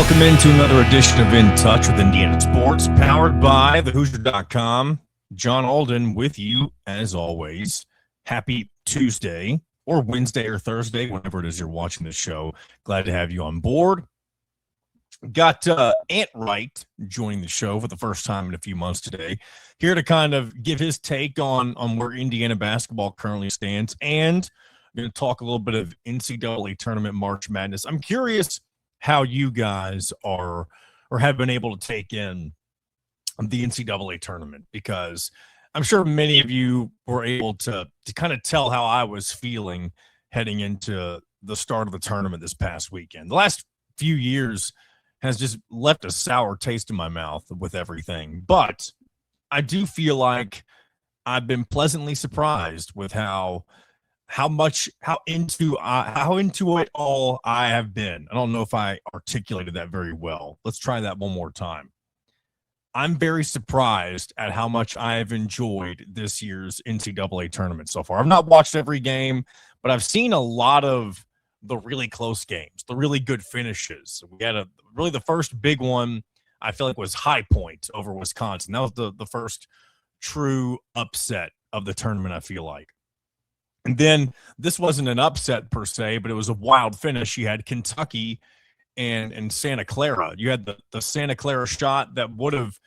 Welcome into another edition of In Touch with Indiana Sports, powered by thehoosier.com. John Alden with you, as always. Happy Tuesday, or Wednesday or Thursday, whenever it is you're watching this show. Glad to have you on board. Got Wright joining the show for the first time in a few months today, here to kind of give his take on where Indiana basketball currently stands, and I'm going to talk a little bit of NCAA Tournament March Madness. I'm curious how you guys are or have been able to take in the NCAA Tournament, because I'm sure many of you were able to kind of tell how I was feeling heading into the start of the tournament this past weekend. The last few years has just left a sour taste in my mouth with everything. But I do feel like I've been pleasantly surprised with how into it all I have been. I don't know if I articulated that very well. Let's try that one more time. I'm very surprised at how much I have enjoyed this year's NCAA tournament so far. I've not watched every game, but I've seen a lot of the really close games, the really good finishes. We had really the first big one, I feel like, was High Point over Wisconsin. That was the first true upset of the tournament, I feel like. And then this wasn't an upset per se, but it was a wild finish. You had Kentucky and Santa Clara. You had the Santa Clara shot that would have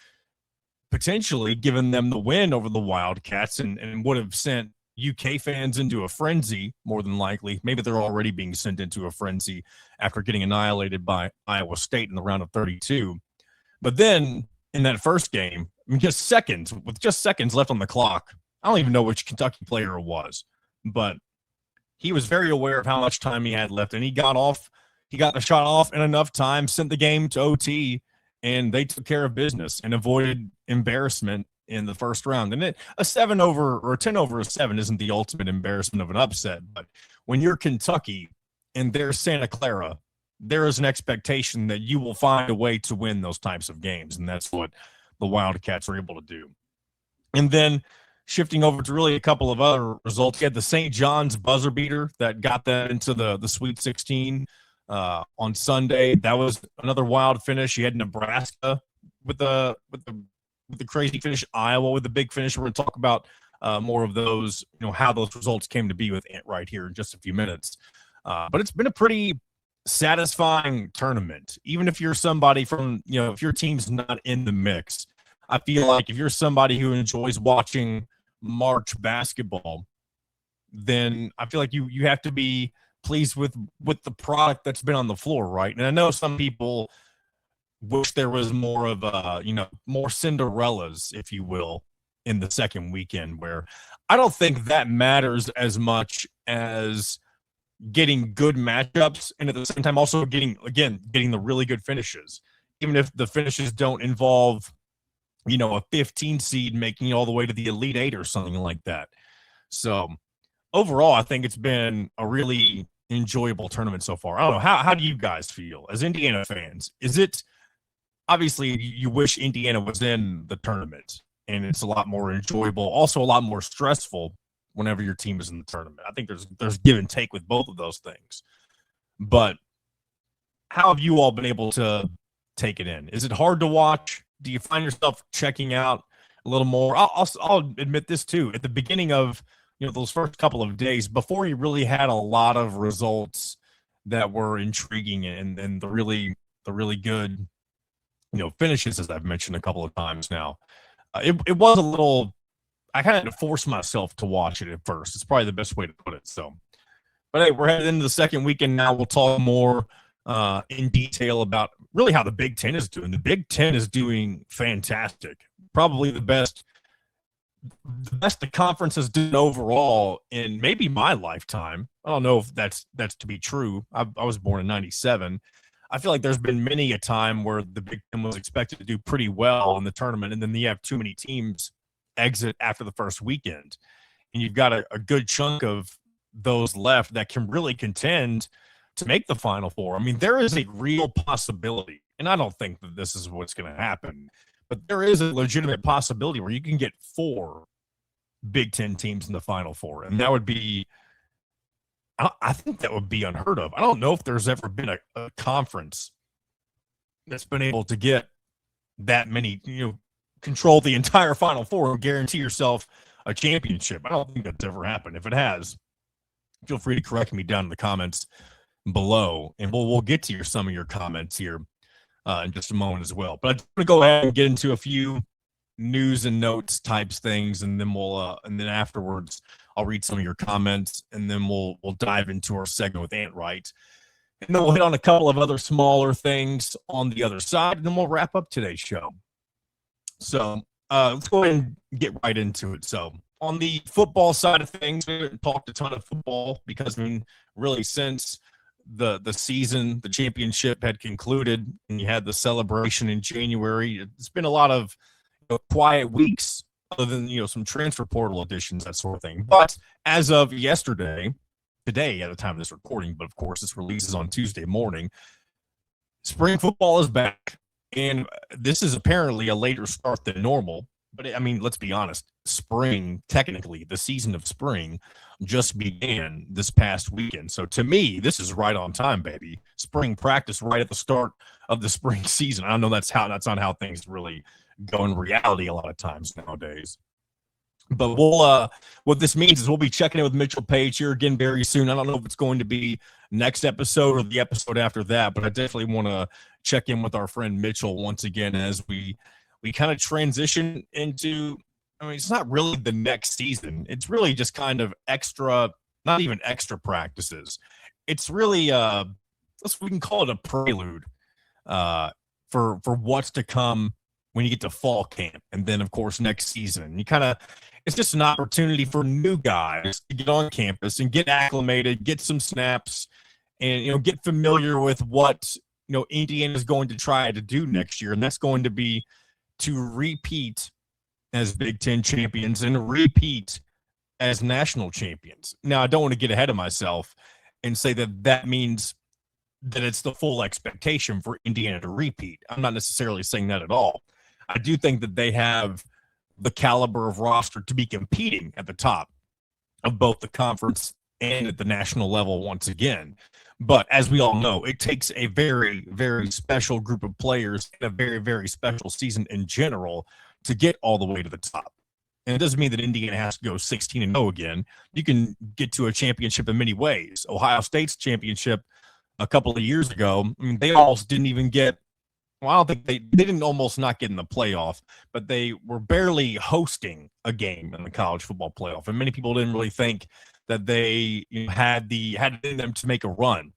potentially given them the win over the Wildcats and would have sent UK fans into a frenzy, more than likely. Maybe they're already being sent into a frenzy after getting annihilated by Iowa State in the round of 32. But then in that first game, with just seconds left on the clock, I don't even know which Kentucky player it was, but he was very aware of how much time he had left, and he got the shot off in enough time, sent the game to OT, and they took care of business and avoided embarrassment in the first round. And a 7 over or a 10 over a 7 isn't the ultimate embarrassment of an upset, but when you're Kentucky and there's Santa Clara, there is an expectation that you will find a way to win those types of games, and that's what the Wildcats were able to do. And then shifting over to really a couple of other results, you had the St. John's buzzer beater that got them into the Sweet 16 on Sunday. That was another wild finish. You had Nebraska with the crazy finish, Iowa with the big finish. We're going to talk about more of those, how those results came to be with Ant right here in just a few minutes. But it's been a pretty satisfying tournament, even if you're somebody from, if your team's not in the mix. I feel like if you're somebody who enjoys watching March basketball, then I feel like you have to be pleased with the product that's been on the floor, right? And I know some people wish there was more of more Cinderellas, if you will, in the second weekend, where I don't think that matters as much as getting good matchups and at the same time also getting the really good finishes, even if the finishes don't involve a 15 seed making it all the way to the Elite Eight or something like that. So overall, I think it's been a really enjoyable tournament so far. I don't know. How do you guys feel as Indiana fans? Is it, obviously you wish Indiana was in the tournament, and it's a lot more enjoyable, also a lot more stressful whenever your team is in the tournament. I think there's give and take with both of those things. But how have you all been able to take it in? Is it hard to watch? Do you find yourself checking out a little more? I'll admit this too. At the beginning of those first couple of days, before you really had a lot of results that were intriguing and the really good finishes, as I've mentioned a couple of times now, it was a little. I kind of had to force myself to watch it at first. It's probably the best way to put it. So, but hey, we're headed into the second weekend now. We'll talk more in detail about really how the Big Ten is doing. The Big Ten is doing fantastic. Probably the best the conference has done overall in maybe my lifetime. I don't know if that's to be true. I was born in 97. I feel like there's been many a time where the Big Ten was expected to do pretty well in the tournament, and then you have too many teams exit after the first weekend. And you've got a good chunk of those left that can really contend to make the Final Four. I mean, there is a real possibility, and I don't think that this is what's going to happen, but there is a legitimate possibility where you can get 4 Big Ten teams in the Final Four. And that would be, I think that would be unheard of. I don't know if there's ever been a conference that's been able to get that many, control the entire Final Four and guarantee yourself a championship. I don't think that's ever happened. If it has, feel free to correct me down in the comments below, and we'll get to some of your comments here in just a moment as well. But I'm going to go ahead and get into a few news and notes types things, and then and then afterwards I'll read some of your comments, and then we'll dive into our segment with Wright. And then we'll hit on a couple of other smaller things on the other side, and then we'll wrap up today's show. So let's go ahead and get right into it. So on the football side of things, we haven't talked a ton of football because, really since the season, the championship had concluded, and you had the celebration in January, it's been a lot of quiet weeks other than, some transfer portal additions, that sort of thing. But as of today, at the time of this recording, but of course this releases on Tuesday morning, spring football is back. And this is apparently a later start than normal. But, let's be honest. Spring, technically, the season of spring just began this past weekend. So, to me, this is right on time, baby. Spring practice right at the start of the spring season. I know that's not how things really go in reality a lot of times nowadays. But what this means is we'll be checking in with Mitchell Page here again very soon. I don't know if it's going to be next episode or the episode after that, but I definitely want to check in with our friend Mitchell once again as we kind of transition into, it's not really the next season. It's really just kind of extra, not even extra practices. It's really, we can call it a prelude for what's to come when you get to fall camp. And then, of course, next season. It's just an opportunity for new guys to get on campus and get acclimated, get some snaps, and, get familiar with what, Indiana is going to try to do next year. And that's going to be to repeat as Big Ten champions and repeat as national champions. Now, I don't want to get ahead of myself and say that means that it's the full expectation for Indiana to repeat. I'm not necessarily saying that at all. I do think that they have the caliber of roster to be competing at the top of both the conference and at the national level once again. But as we all know, it takes a very, very special group of players and a very, very special season in general to get all the way to the top. And it doesn't mean that Indiana has to go 16-0 again. You can get to a championship in many ways. Ohio State's championship a couple of years ago, they almost didn't even get, I don't think they didn't almost not get in the playoff, but they were barely hosting a game in the college football playoff. And many people didn't really think that they had it in them to make a run.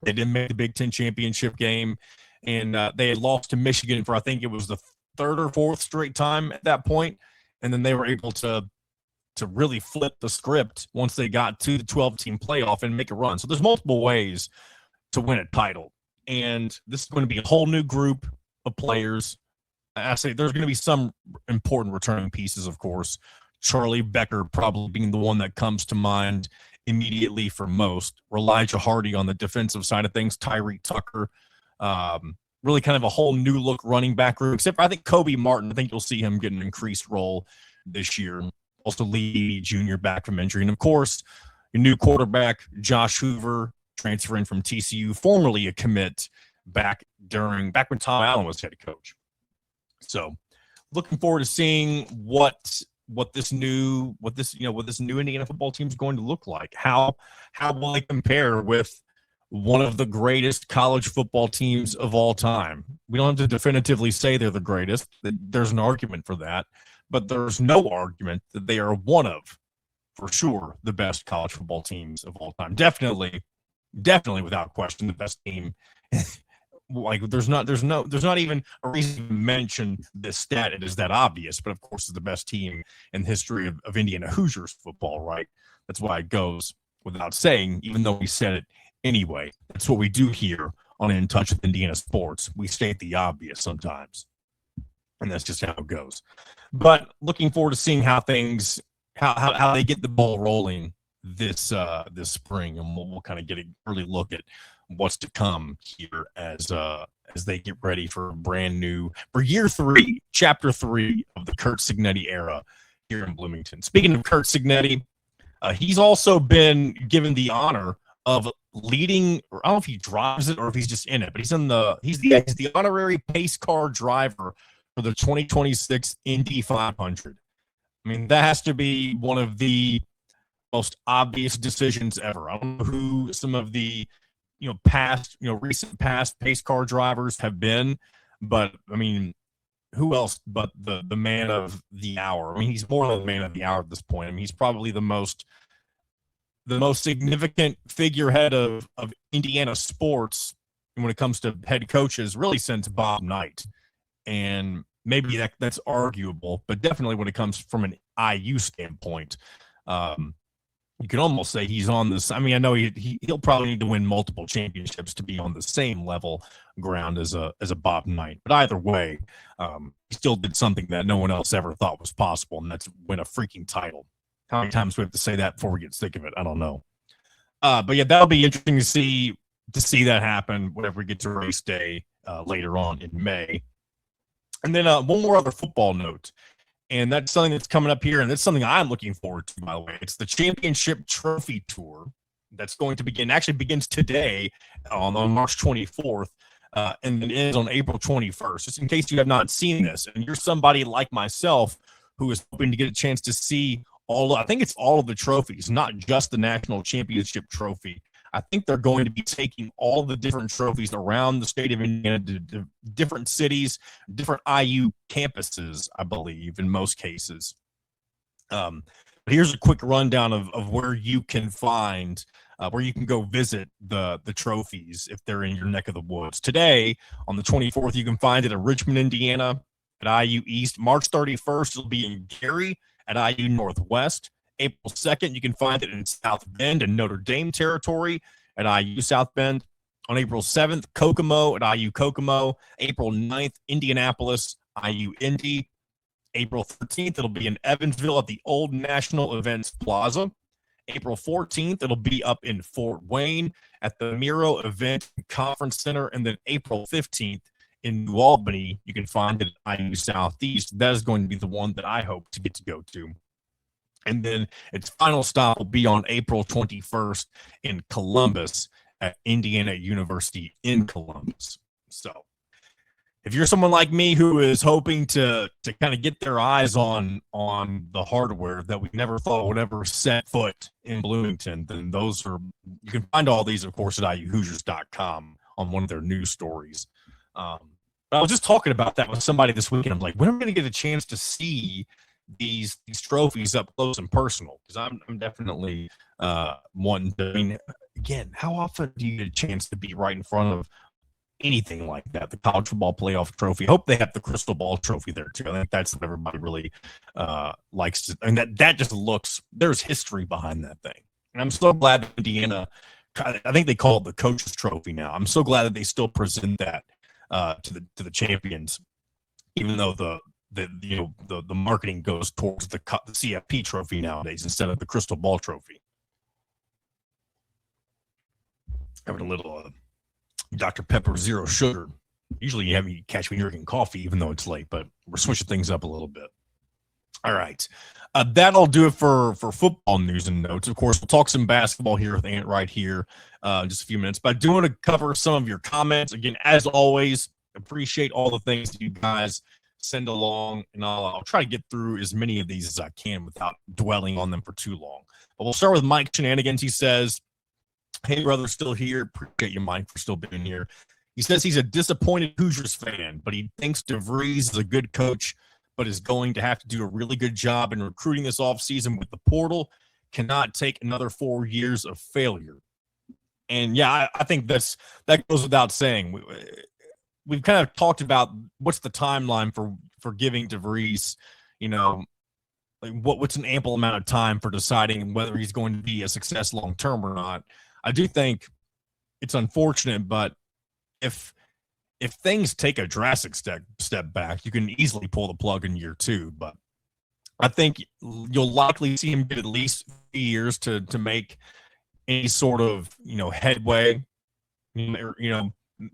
They didn't make the Big Ten championship game, and they had lost to Michigan for, I think it was the third or fourth straight time at that point. And then they were able to really flip the script once they got to the 12-team playoff and make a run. So there's multiple ways to win a title. And this is going to be a whole new group of players. I say there's going to be some important returning pieces, of course. Charlie Becker probably being the one that comes to mind immediately for most. Elijah Hardy on the defensive side of things. Tyree Tucker. Really kind of a whole new look running back group. Except for I think Kobe Martin. I think you'll see him get an increased role this year. Also Lee Jr. back from injury. And, of course, your new quarterback, Josh Hoover, transferring from TCU, formerly a commit back when Tom Allen was head coach. So looking forward to seeing what this new Indiana football team is going to look like. How will they compare with one of the greatest college football teams of all time? We don't have to definitively say they're the greatest. There's an argument for that, but there's no argument that they are one of, for sure, the best college football teams of all time. Definitely without question, the best team. Like there's not even a reason to mention this stat. It is that obvious, but of course it's the best team in the history of Indiana Hoosiers football, right? That's why it goes without saying, even though we said it anyway. That's what we do here on In Touch with Indiana Sports. We state the obvious sometimes, and that's just how it goes. But looking forward to seeing how things, how they get the ball rolling this spring, and we'll kind of get an early look at what's to come here as they get ready for year 3, chapter 3 of the Curt Cignetti era here in Bloomington. Speaking of Curt Cignetti, he's also been given the honor of leading, or I don't know if he drives it or if he's just in it, but he's the honorary pace car driver for the 2026 Indy 500. I mean, that has to be one of the most obvious decisions ever. I don't know who some of the recent past pace car drivers have been, but I mean, who else but the man of the hour? I mean, he's more than the man of the hour at this point. I mean, he's probably the most significant figurehead of Indiana sports when it comes to head coaches, really since Bob Knight. And maybe that's arguable, but definitely when it comes from an IU standpoint, you can almost say he's on this. I mean, I know he'll probably need to win multiple championships to be on the same level ground as a Bob Knight. But either way, he still did something that no one else ever thought was possible, and that's win a freaking title. How many times we have to say that before we get sick of it? I don't know. But yeah, that'll be interesting to see that happen whenever we get to race day later on in May. And then one more other football note, and that's something that's coming up here, and that's something I'm looking forward to, by the way. It's the Championship Trophy Tour that's going to begins today on March 24th, and it ends on April 21st. Just in case you have not seen this, and you're somebody like myself who is hoping to get a chance to see I think it's all of the trophies, not just the national championship trophy. I think they're going to be taking all the different trophies around the state of Indiana to different cities, different IU campuses, I believe, in most cases. But here's a quick rundown of where you can find, where you can go visit the trophies if they're in your neck of the woods. Today, on the 24th, you can find it in Richmond, Indiana, at IU East. March 31st, it'll be in Gary at IU Northwest. April 2nd, you can find it in South Bend and Notre Dame territory at IU South Bend. On April 7th, Kokomo at IU Kokomo. April 9th, Indianapolis, IU Indy. April 13th, it'll be in Evansville at the Old National Events Plaza. April 14th, it'll be up in Fort Wayne at the Miro Event Conference Center. And then April 15th, in New Albany, you can find it at IU Southeast. That is going to be the one that I hope to get to go to. And then its final stop will be on April 21st in Columbus at Indiana University in Columbus. So if you're someone like me who is hoping to kind of get their eyes on the hardware that we never thought would ever set foot in Bloomington, then you can find all these, of course, at iuhoosiers.com on one of their news stories. But I was just talking about that with somebody this weekend. I'm like, when am I going to get a chance to see these trophies up close and personal? Because I'm definitely wanting to. I mean, again, how often do you get a chance to be right in front of anything like that? The college football playoff trophy. I hope they have the crystal ball trophy there too. I think that's what everybody really likes to. I mean, that just looks. There's history behind that thing, and I'm so glad that Indiana. I think they call it the coach's trophy now. I'm so glad that they still present that to the champions, even though the marketing goes towards the CFP trophy nowadays instead of the crystal ball trophy. Having a little Dr. Pepper Zero Sugar. Usually you catch me drinking coffee, even though it's late, but we're switching things up a little bit. All right. That'll do it for football news and notes. Of course, we'll talk some basketball here with Ant right here in just a few minutes. But I do want to cover some of your comments. Again, as always, appreciate all the things that you guys send along, and I'll try to get through as many of these as I can without dwelling on them for too long. But we'll start with Mike Shenanigans. He says, "Hey, brother, still here. Appreciate you, Mike, for still being here." He says he's a disappointed Hoosiers fan, but he thinks DeVries is a good coach, but is going to have to do a really good job in recruiting this offseason with the portal. Cannot take another 4 years of failure. And yeah, I think that goes without saying. We've kind of talked about what's the timeline for giving DeVries, like what's an ample amount of time for deciding whether he's going to be a success long term or not. I do think it's unfortunate, but if things take a drastic step back, you can easily pull the plug in year 2. But I think you'll likely see him get at least 3 years to make any sort of headway.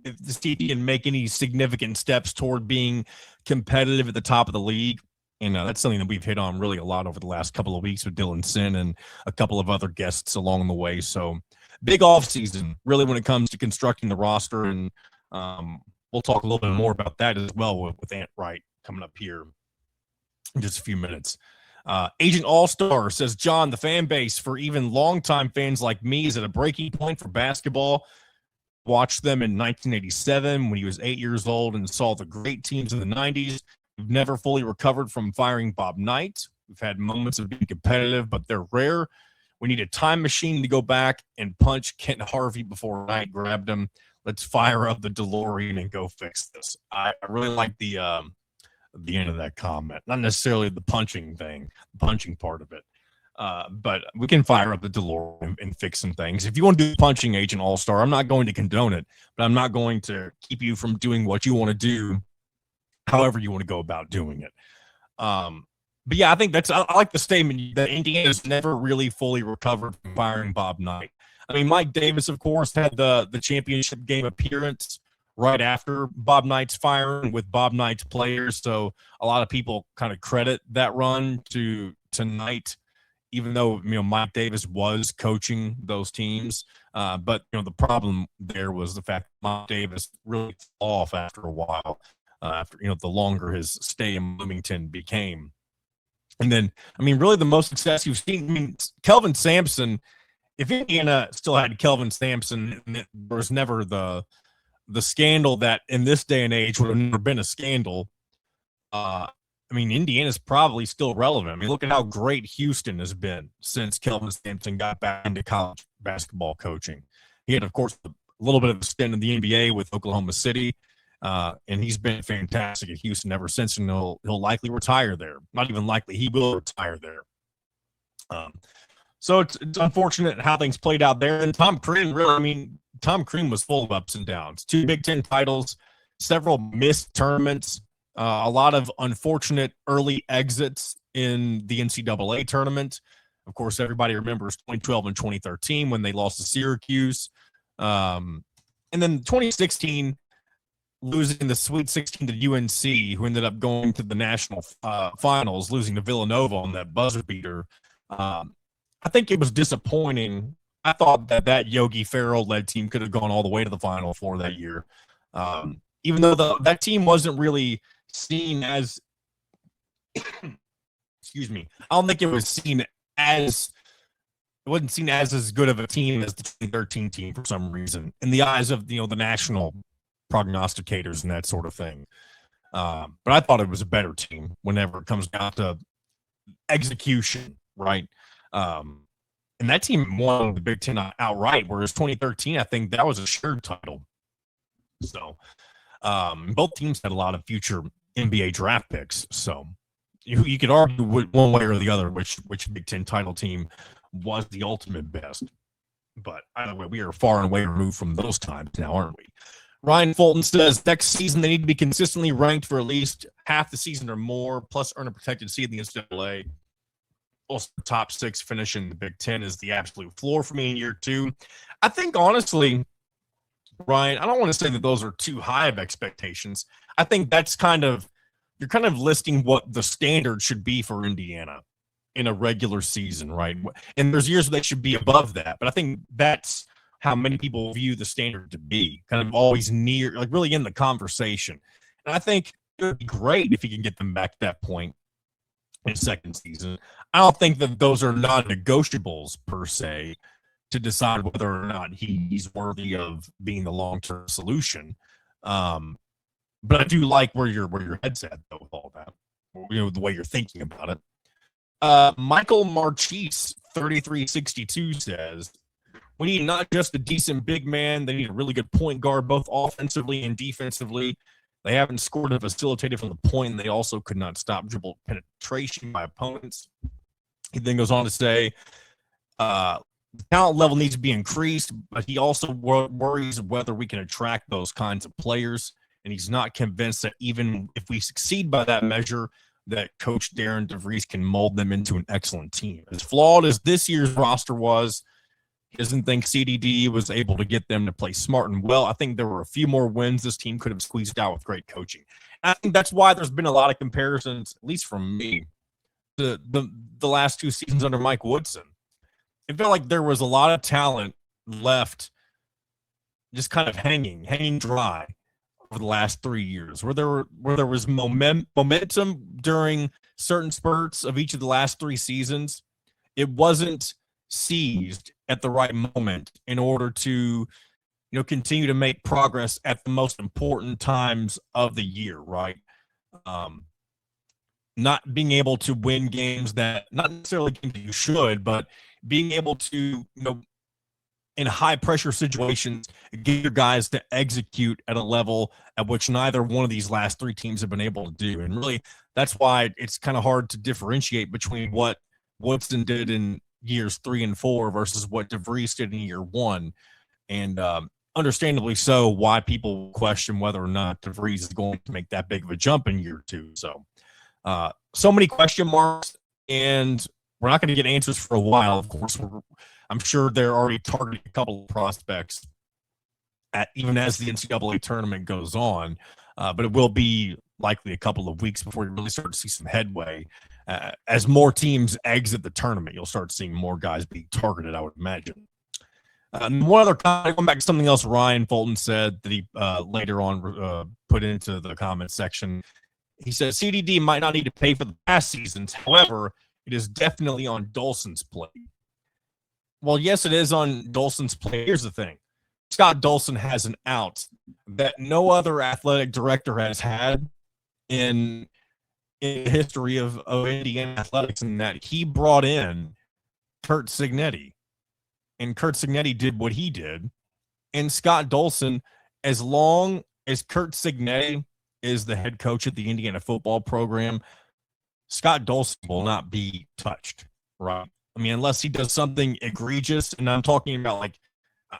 If the team can make any significant steps toward being competitive at the top of the league. And that's something that we've hit on really a lot over the last couple of weeks with Dylan Sin and a couple of other guests along the way. So big offseason, really, when it comes to constructing the roster. And we'll talk a little bit more about that as well with Ant Wright coming up here in just a few minutes. Agent All-Star says, John, the fan base for even longtime fans like me is at a breaking point for basketball. Watched them in 1987 when he was 8 years old and saw the great teams in the 90s. We've never fully recovered from firing Bob Knight. We've had moments of being competitive, but they're rare. We need a time machine to go back and punch Kent Harvey before Knight grabbed him. Let's fire up the DeLorean and go fix this. I really like the end of that comment. Not necessarily the punching thing, the punching part of it. But we can fire up the DeLorean and fix some things. If you want to do punching, Agent All-Star, I'm not going to condone it, but I'm not going to keep you from doing what you want to do however you want to go about doing it. But yeah, I think I like the statement that Indiana's never really fully recovered from firing Bob Knight. I mean, Mike Davis, of course, had the championship game appearance right after Bob Knight's firing with Bob Knight's players. So a lot of people kind of credit that run to Knight, even though, Mike Davis was coaching those teams. But, the problem there was the fact that Mike Davis really fell off after a while. After the longer his stay in Bloomington became. And then, really the most success you've seen, Kelvin Sampson, if Indiana still had Kelvin Sampson, there was never the scandal that in this day and age would have never been a scandal. Indiana's probably still relevant. Look at how great Houston has been since Kelvin Sampson got back into college basketball coaching. He had, of course, a little bit of a stint in the NBA with Oklahoma City. And he's been fantastic at Houston ever since, and he'll likely retire there. Not even likely, he will retire there. So it's unfortunate how things played out there. And Tom Crean, Tom Crean was full of ups and downs. 2 Big Ten titles, several missed tournaments, a lot of unfortunate early exits in the NCAA tournament. Of course, everybody remembers 2012 and 2013 when they lost to Syracuse. And then 2016, losing the Sweet 16 to UNC, who ended up going to the national finals, losing to Villanova on that buzzer beater. I think it was disappointing. I thought that Yogi Ferrell-led team could have gone all the way to the Final Four that year. Even though that team wasn't really seen as excuse me, I don't think it was seen as as good of a team as the 2013 team for some reason in the eyes of the national prognosticators and that sort of thing. But I thought it was a better team whenever it comes down to execution, right? And that team won the Big Ten outright, whereas 2013, I think that was a shared title. So both teams had a lot of future NBA draft picks. So you could argue one way or the other which Big Ten title team was the ultimate best. But either way, we are far and away removed from those times now, aren't we? Ryan Fulton says next season they need to be consistently ranked for at least half the season or more, plus earn a protected seed in the NCAA. Also, top 6 finish in the Big Ten is the absolute floor for me in year 2. I think, honestly, Ryan, I don't want to say that those are too high of expectations. I think that's you're kind of listing what the standard should be for Indiana in a regular season, right? And there's years where they should be above that, but I think that's how many people view the standard to be, kind of always near, like really in the conversation. And I think it would be great if you can get them back to that point in second season. I don't think that those are non-negotiables per se to decide whether or not he's worthy of being the long-term solution. But I do like where your head's at though with all that, the way you're thinking about it. Michael Marchese 3362 says, we need not just a decent big man, they need a really good point guard, both offensively and defensively. They haven't scored and facilitated from the point, and they also could not stop dribble penetration by opponents. He then goes on to say, the talent level needs to be increased, but he also worries whether we can attract those kinds of players, and he's not convinced that even if we succeed by that measure, that Coach Darian DeVries can mold them into an excellent team. As flawed as this year's roster was, he doesn't think CDD was able to get them to play smart and well. I think there were a few more wins this team could have squeezed out with great coaching. I think that's why there's been a lot of comparisons, at least from me, to the last 2 seasons under Mike Woodson. It felt like there was a lot of talent left just kind of hanging dry over the last 3 years, where there was momentum during certain spurts of each of the last 3 seasons. It wasn't seized at the right moment in order to continue to make progress at the most important times of the year, right? Not being able to win games that, not necessarily games that you should, but being able to, in high pressure situations, get your guys to execute at a level at which neither one of these last 3 teams have been able to do. And really, that's why it's kind of hard to differentiate between what Woodson did in years 3 and 4 versus what DeVries did in year 1. And understandably so, why people question whether or not DeVries is going to make that big of a jump in year 2. So many question marks, and we're not going to get answers for a while. Of course, I'm sure they're already targeting a couple of prospects even as the NCAA tournament goes on, but it will be likely a couple of weeks before you really start to see some headway. As more teams exit the tournament, you'll start seeing more guys being targeted, I would imagine. One other comment, going back to something else Ryan Fulton said that he later on put into the comment section. He said CDD might not need to pay for the past seasons. However, it is definitely on Dolson's plate. Well, yes, it is on Dolson's plate. Here's the thing. Scott Dolson has an out that no other athletic director has had in the history of Indiana athletics, in that he brought in Curt Cignetti. And Curt Cignetti did what he did. And Scott Dolson, as long as Curt Cignetti is the head coach at the Indiana football program, Scott Dolson will not be touched, right? I mean, unless he does something egregious, and I'm talking about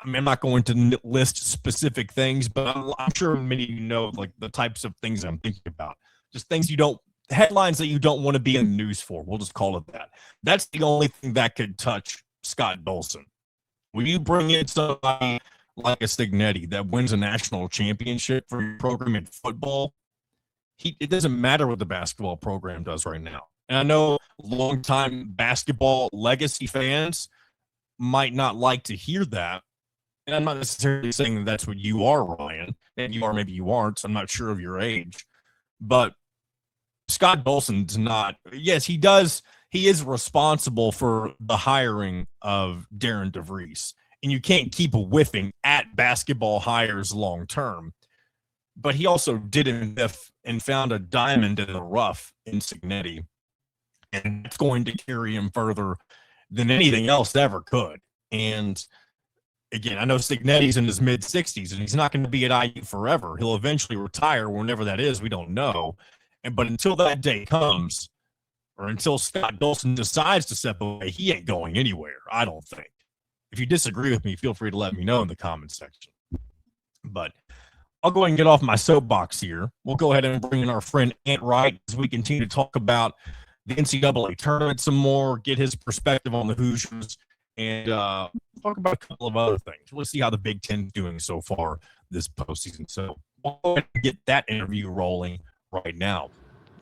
I'm not going to list specific things, but I'm sure many of you know the types of things I'm thinking about. Just things headlines that you don't want to be in the news for. We'll just call it that. That's the only thing that could touch Scott Dolson. When you bring in somebody like a Cignetti that wins a national championship for your program in football, it doesn't matter what the basketball program does right now. And I know longtime basketball legacy fans might not like to hear that. And I'm not necessarily saying that's what you are, Ryan. And you are, maybe you aren't. So I'm not sure of your age. But Scott Dolson's not. Yes, he does. He is responsible for the hiring of Darian DeVries. And you can't keep whiffing at basketball hires long term. But he also didn't whiff and found a diamond in the rough in Cignetti. And it's going to carry him further than anything else ever could. And again, I know Cignetti's in his mid-60s, and he's not going to be at IU forever. He'll eventually retire whenever that is. We don't know. But until that day comes, or until Scott Dolson decides to step away, he ain't going anywhere, I don't think. If you disagree with me, feel free to let me know in the comments section. But I'll go ahead and get off my soapbox here. We'll go ahead and bring in our friend Ant Wright as we continue to talk about the NCAA tournament some more, get his perspective on the Hoosiers, and talk about a couple of other things. We'll see how the Big Ten's doing so far this postseason. So we'll go ahead and get that interview rolling right now.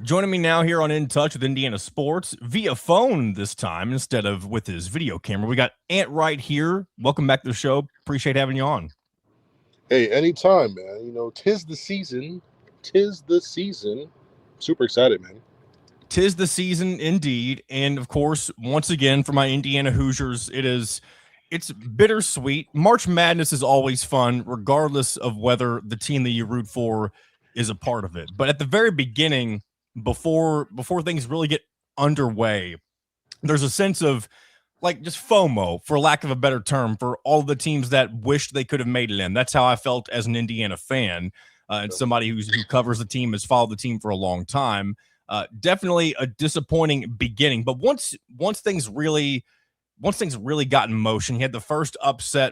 Joining me now here on In Touch with Indiana Sports via phone this time instead of with his video camera, we got Ant Wright here. Welcome back to the show. Appreciate having you on. Hey, anytime, man. Tis the season. Super excited, man. Tis the season indeed. And of course, once again, for my Indiana Hoosiers, it's bittersweet. March Madness is always fun, regardless of whether the team that you root for is a part of it. But at the very beginning, before things really get underway, there's a sense of just FOMO, for lack of a better term, for all the teams that wished they could have made it in. That's how I felt as an Indiana fan, and somebody who covers the team, has followed the team for a long time. Definitely a disappointing beginning, but once things really got in motion, you had the first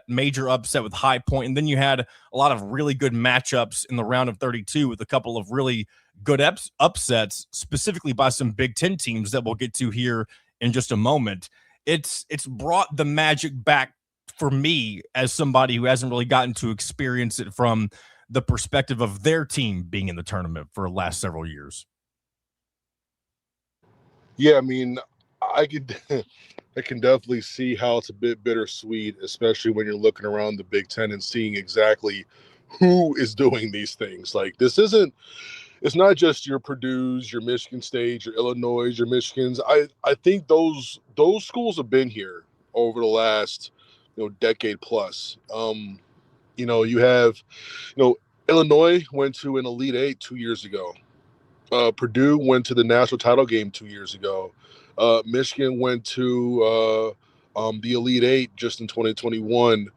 major upset with High Point, and then you had a lot of really good matchups in the round of 32 with a couple of really good upsets, specifically by some Big Ten teams that we'll get to here in just a moment. It's brought the magic back for me as somebody who hasn't really gotten to experience it from the perspective of their team being in the tournament for the last several years. Yeah, I mean, I could I can definitely see how it's a bit bittersweet, especially when you're looking around the Big Ten and seeing exactly who is doing these things. Like, it's not just your Purdue's, your Michigan State, your Illinois, your Michigans. I think those schools have been here over the last decade plus. You have Illinois went to an Elite Eight 2 years ago. Purdue went to the national title game 2 years ago. Michigan went to the Elite Eight just in 2021.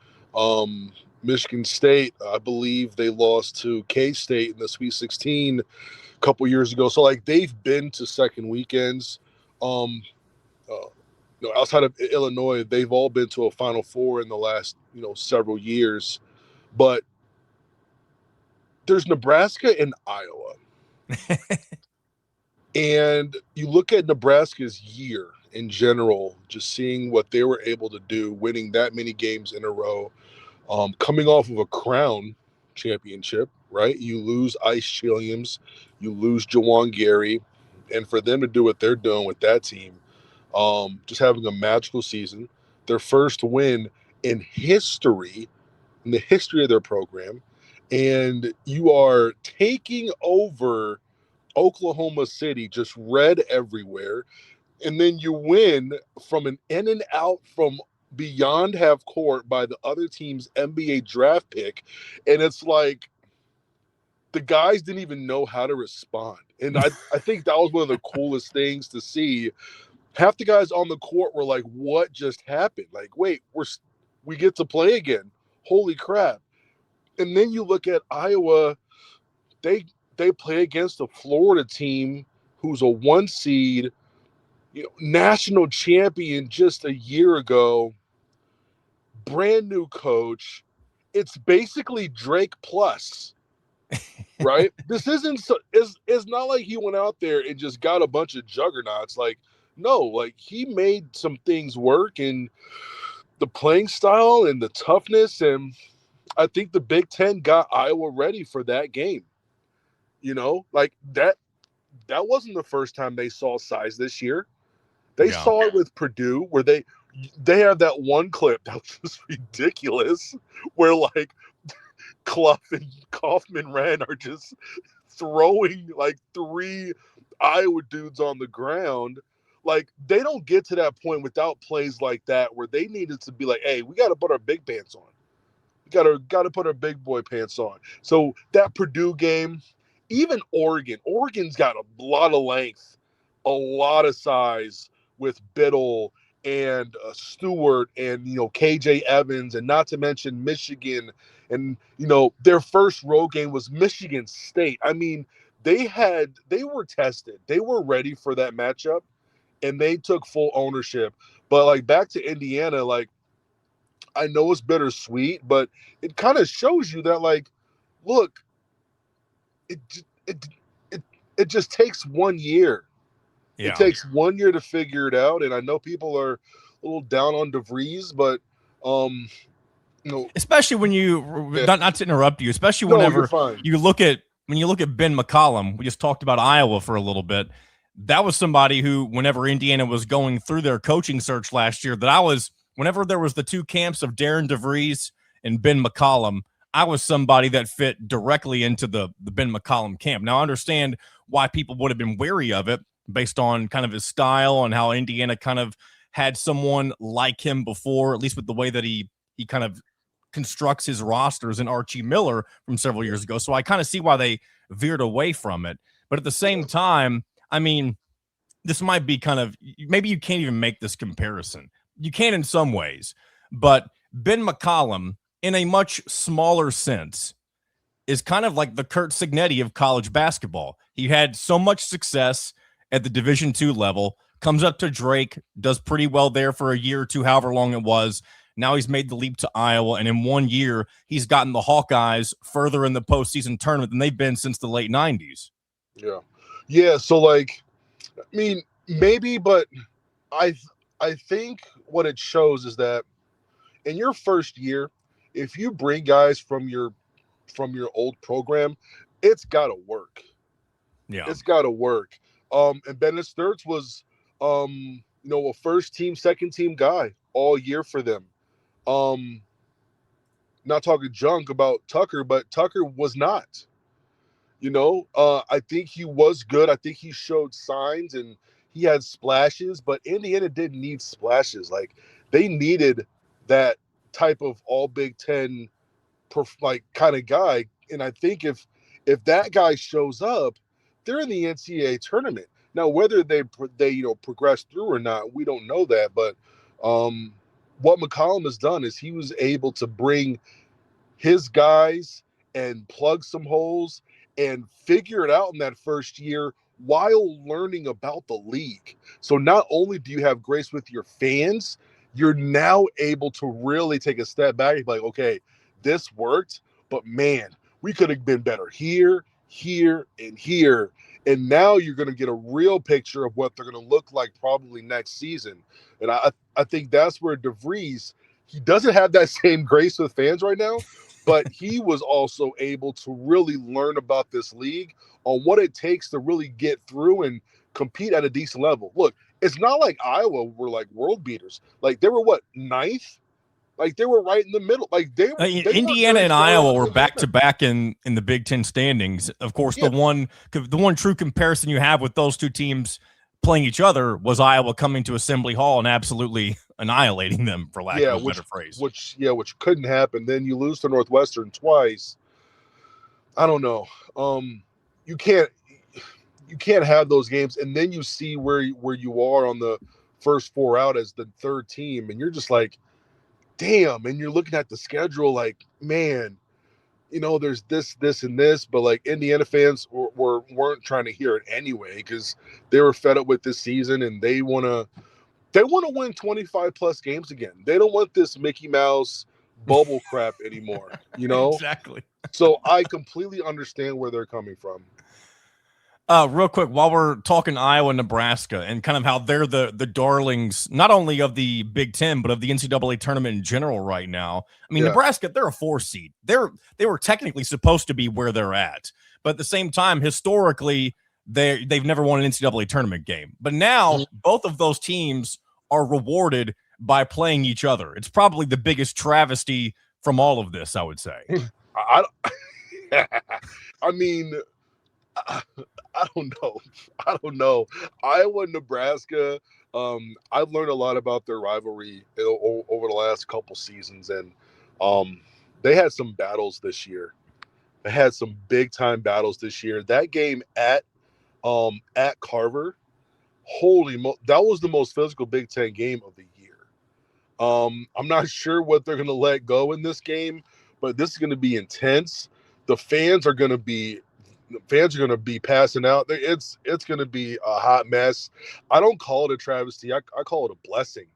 Michigan State, I believe they lost to K-State in the Sweet 16 a couple years ago. So, like, they've been to second weekends. Uh, Outside of Illinois, they've all been to a Final Four in the last, several years. But there's Nebraska and Iowa. And you look at Nebraska's year in general, just seeing what they were able to do, winning that many games in a row, coming off of a crown championship, right? You lose Ice Williams, you lose Jawan Gary, and for them to do what they're doing with that team, just having a magical season, their first win in history, in the history of their program, and you are taking over Oklahoma City, just red everywhere. And then you win from an in and out from beyond half court by the other team's NBA draft pick. And it's like the guys didn't even know how to respond. And I think that was one of the coolest things to see. Half the guys on the court were like, what just happened? Like, wait, we get to play again. Holy crap. And then you look at Iowa, they play against a Florida team who's a 1 seed, national champion just a year ago, brand new coach. It's basically Drake plus, right? This isn't it's not like he went out there and just got a bunch of juggernauts. Like, no, like he made some things work, and the playing style and the toughness, and I think the Big Ten got Iowa ready for that game. Like that wasn't the first time they saw size this year. They saw it with Purdue, where they have that one clip that was just ridiculous, where like Clough and Kaufman Wren are just throwing like 3 Iowa dudes on the ground. Like, they don't get to that point without plays like that, where they needed to be like, hey, we got to put our big pants on. We got to put our big boy pants on. So that Purdue game, even Oregon's got a lot of length, a lot of size with Biddle and Stewart and KJ Evans, and not to mention Michigan. And their first road game was Michigan State. I mean, they were tested. They were ready for that matchup, and they took full ownership. But like, back to Indiana, like, I know it's bittersweet, but it kind of shows you that, like, look, it just takes 1 year. Yeah. It takes 1 year to figure it out. And I know people are a little down on DeVries, but especially when not to interrupt you, especially whenever you look at Ben McCollum. We just talked about Iowa for a little bit. That was somebody who, whenever Indiana was going through their coaching search last year, whenever there was the 2 camps of Darian DeVries and Ben McCollum, I was somebody that fit directly into the Ben McCollum camp. Now, I understand why people would have been wary of it based on kind of his style and how Indiana kind of had someone like him before, at least with the way that he kind of constructs his rosters, in Archie Miller from several years ago. So I kind of see why they veered away from it. But at the same time, I mean, this might be kind of, maybe you can't even make this comparison. You can in some ways, but Ben McCollum, in a much smaller sense, is kind of like the Kurt Signetti of college basketball. He had so much success at the Division II level, comes up to Drake, does pretty well there for a year or two, however long it was. Now he's made the leap to Iowa, and in 1 year, he's gotten the Hawkeyes further in the postseason tournament than they've been since the late 90s. Yeah. Yeah, so, like, I mean, maybe, but I think what it shows is that in your first year, if you bring guys from your from your old program, it's got to work. Yeah. It's got to work. And Bennett Sturts was, a first team, second team guy all year for them. Not talking junk about Tucker, but Tucker was not. I think he was good. I think he showed signs and he had splashes, but Indiana didn't need splashes. Like, they needed that type of all Big Ten kind of guy. And I think if that guy shows up, they're in the NCAA tournament. Now, whether they progress through or not, we don't know that. But what McCollum has done is he was able to bring his guys and plug some holes and figure it out in that first year while learning about the league. So not only do you have grace with your fans, you're now able to really take a step back and be like, okay, this worked, but man, we could have been better here, and here. And now you're going to get a real picture of what they're going to look like probably next season. And I think that's where DeVries, he doesn't have that same grace with fans right now, but he was also able to really learn about this league on what it takes to really get through and compete at a decent level. Look, it's not like Iowa were like world beaters. Like, they were ninth? Like, they were right in the middle. Like, they Indiana and Iowa were back to back in the Big Ten standings. Of course, the one true comparison you have with those two teams playing each other was Iowa coming to Assembly Hall and absolutely annihilating them, for lack of a better phrase. Which couldn't happen. Then you lose to Northwestern twice. I don't know. You can't have those games, and then you see where you are on the first four out as the third team, and you're just like, damn. And you're looking at the schedule like, man, there's this and this, but like Indiana fans weren't trying to hear it anyway because they were fed up with this season and they want to win 25 plus games again. They don't want this Mickey Mouse bubble crap anymore, Exactly. So I completely understand where they're coming from. Real quick, while we're talking Iowa and Nebraska and kind of how they're the darlings, not only of the Big Ten, but of the NCAA tournament in general right now. I mean, Nebraska, they're a 4 seed. They were technically supposed to be where they're at. But at the same time, historically, they've never won an NCAA tournament game. But now both of those teams are rewarded by playing each other. It's probably the biggest travesty from all of this, I would say. I mean, I don't know. Iowa and Nebraska, I've learned a lot about their rivalry over the last couple seasons, and they had some battles this year. They had some big time battles this year. That game at Carver, that was the most physical Big Ten game of the year. I'm not sure what they're going to let go in this game, but this is going to be intense. The fans are going to be passing out. It's going to be a hot mess. I don't call it a travesty. I call it a blessing.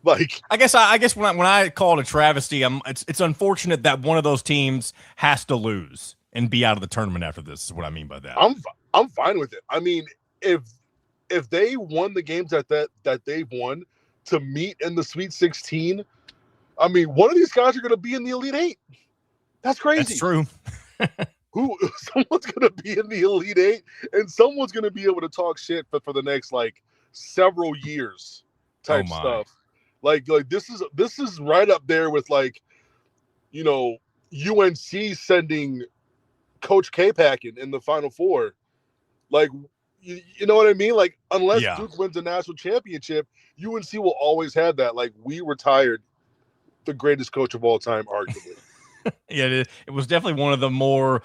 Like, I guess when I call it a travesty, it's unfortunate that one of those teams has to lose and be out of the tournament after this. Is what I mean by that. I'm fine with it. I mean, if they won the games that they've won to meet in the Sweet 16, I mean, one of these guys are going to be in the Elite Eight. That's crazy. That's true. Someone's going to be in the Elite Eight, and someone's going to be able to talk shit for the next like several years type stuff. Like this is right up there with like, UNC sending Coach K-Pack in the Final Four. Like, you know what I mean? Like, unless Duke wins a national championship, UNC will always have that. Like, we retired the greatest coach of all time, arguably. Yeah, it was definitely one of the more